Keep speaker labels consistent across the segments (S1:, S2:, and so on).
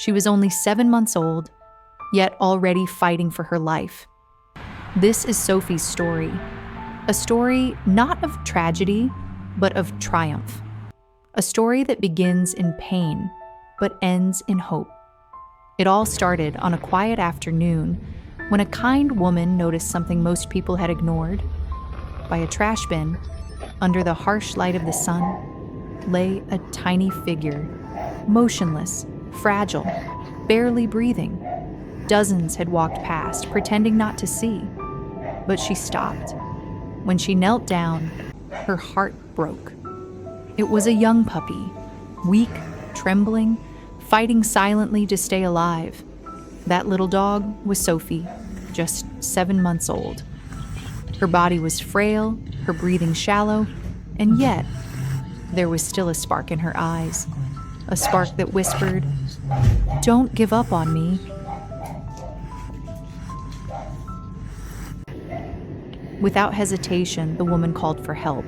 S1: She was only 7 months old, yet already fighting for her life. This is Sophie's story. A story not of tragedy, but of triumph. A story that begins in pain, but ends in hope. It all started on a quiet afternoon when a kind woman noticed something most people had ignored. By a trash bin, under the harsh light of the sun, lay a tiny figure, motionless, fragile, barely breathing. Dozens had walked past, pretending not to see. But she stopped. When she knelt down, her heart broke. It was a young puppy, weak, trembling, fighting silently to stay alive. That little dog was Sophie, just 7 months old. Her body was frail, her breathing shallow, and yet there was still a spark in her eyes, a spark that whispered, "Don't give up on me." Without hesitation, the woman called for help.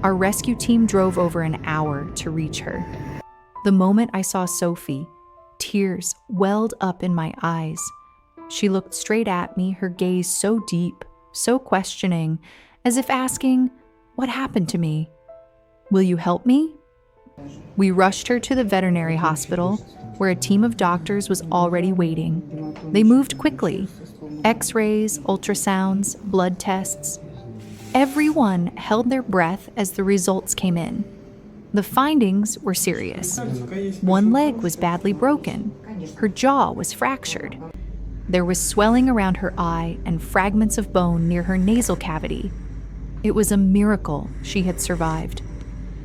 S1: Our rescue team drove over an hour to reach her. The moment I saw Sophie, tears welled up in my eyes. She looked straight at me, her gaze so deep, so questioning, as if asking, "What happened to me? Will you help me?" We rushed her to the veterinary hospital, where a team of doctors was already waiting. They moved quickly. X-rays, ultrasounds, blood tests. Everyone held their breath as the results came in. The findings were serious. One leg was badly broken. Her jaw was fractured. There was swelling around her eye and fragments of bone near her nasal cavity. It was a miracle she had survived.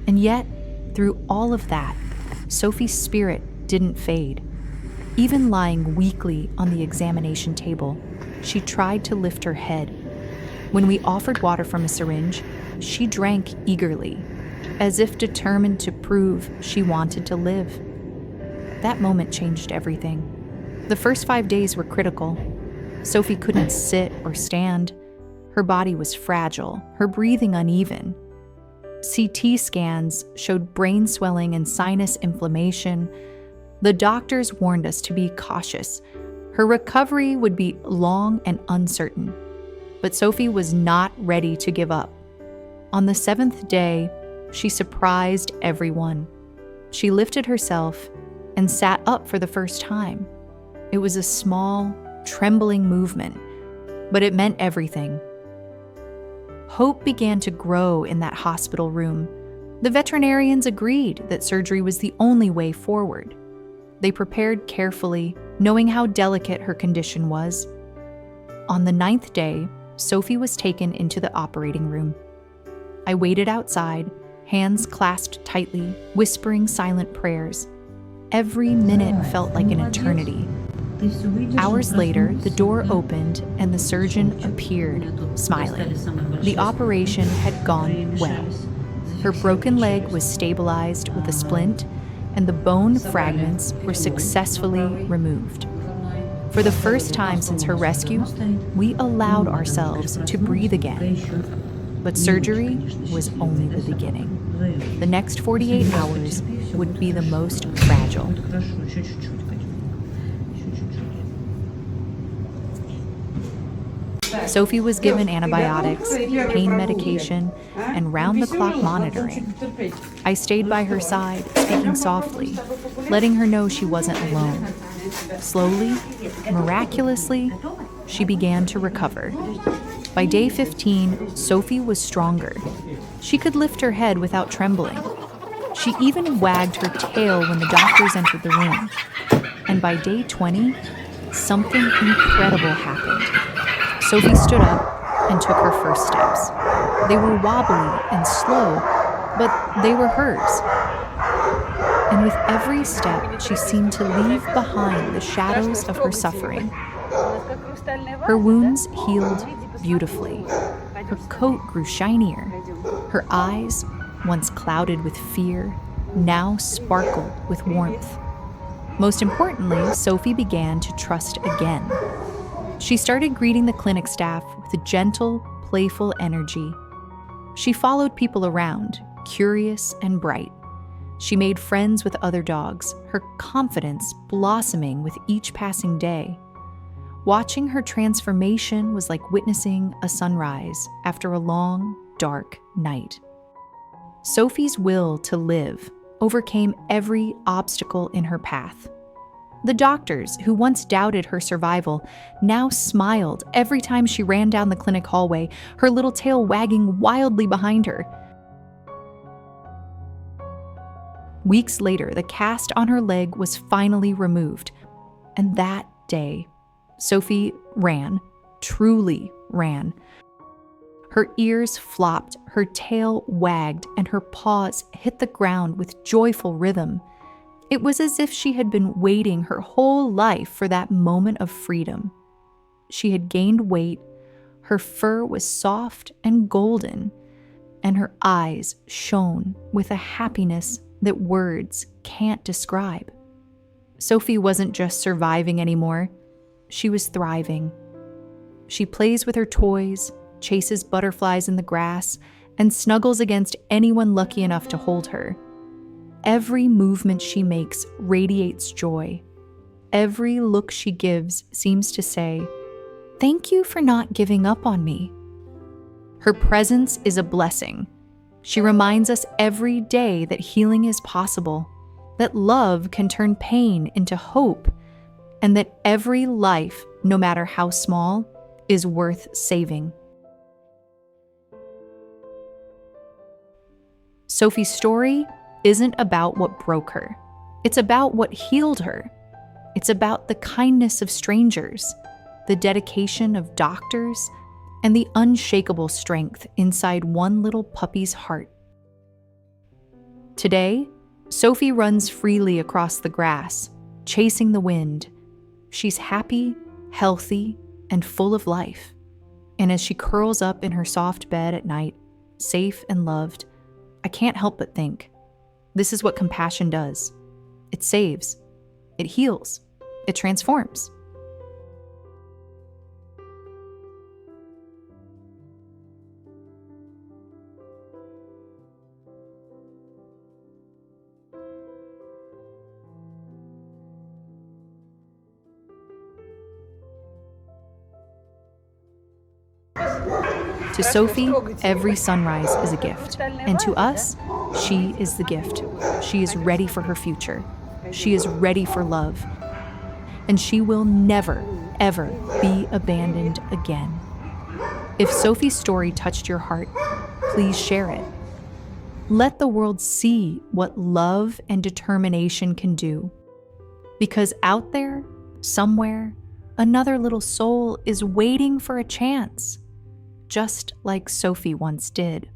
S1: And yet, through all of that, Sophie's spirit didn't fade. Even lying weakly on the examination table, she tried to lift her head. When we offered water from a syringe, she drank eagerly, as if determined to prove she wanted to live. That moment changed everything. The first 5 days were critical. Sophie couldn't sit or stand. Her body was fragile, her breathing uneven. CT scans showed brain swelling and sinus inflammation. The doctors warned us to be cautious. Her recovery would be long and uncertain. But Sophie was not ready to give up. On the 7th day, she surprised everyone. She lifted herself and sat up for the first time. It was a small, trembling movement, but it meant everything. Hope began to grow in that hospital room. The veterinarians agreed that surgery was the only way forward. They prepared carefully, knowing how delicate her condition was. On the 9th day, Sophie was taken into the operating room. I waited outside, hands clasped tightly, whispering silent prayers. Every minute felt like an eternity. Hours later, the door opened and the surgeon appeared, smiling. The operation had gone well. Her broken leg was stabilized with a splint, and the bone fragments were successfully removed. For the first time since her rescue, we allowed ourselves to breathe again. But surgery was only the beginning. The next 48 hours would be the most fragile. Sophie was given antibiotics, pain medication, and round-the-clock monitoring. I stayed by her side, speaking softly, letting her know she wasn't alone. Slowly, miraculously, she began to recover. By day 15, Sophie was stronger. She could lift her head without trembling. She even wagged her tail when the doctors entered the room. And by day 20, something incredible happened. Sophie stood up and took her first steps. They were wobbly and slow, but they were hers. And with every step, she seemed to leave behind the shadows of her suffering. Her wounds healed beautifully. Her coat grew shinier. Her eyes, once clouded with fear, now sparkled with warmth. Most importantly, Sophie began to trust again. She started greeting the clinic staff with a gentle, playful energy. She followed people around, curious and bright. She made friends with other dogs, her confidence blossoming with each passing day. Watching her transformation was like witnessing a sunrise after a long, dark night. Sophie's will to live overcame every obstacle in her path. The doctors, who once doubted her survival, now smiled every time she ran down the clinic hallway, her little tail wagging wildly behind her. Weeks later, the cast on her leg was finally removed, and that day, Sophie ran, truly ran. Her ears flopped, her tail wagged, and her paws hit the ground with joyful rhythm. It was as if she had been waiting her whole life for that moment of freedom. She had gained weight, her fur was soft and golden, and her eyes shone with a happiness that words can't describe. Sophie wasn't just surviving anymore, she was thriving. She plays with her toys, chases butterflies in the grass, and snuggles against anyone lucky enough to hold her. Every movement she makes radiates joy. Every look she gives seems to say, "Thank you for not giving up on me." Her presence is a blessing. She reminds us every day that healing is possible, that love can turn pain into hope, and that every life, no matter how small, is worth saving. Sophie's story isn't about what broke her. It's about what healed her. It's about the kindness of strangers, the dedication of doctors, and the unshakable strength inside one little puppy's heart. Today, Sophie runs freely across the grass, chasing the wind. She's happy, healthy, and full of life. And as she curls up in her soft bed at night, safe and loved, I can't help but think, this is what compassion does. It saves, it heals, it transforms. To Sophie, every sunrise is a gift. And to us, she is the gift. She is ready for her future. She is ready for love. And she will never, ever be abandoned again. If Sophie's story touched your heart, please share it. Let the world see what love and determination can do. Because out there, somewhere, another little soul is waiting for a chance, just like Sophie once did.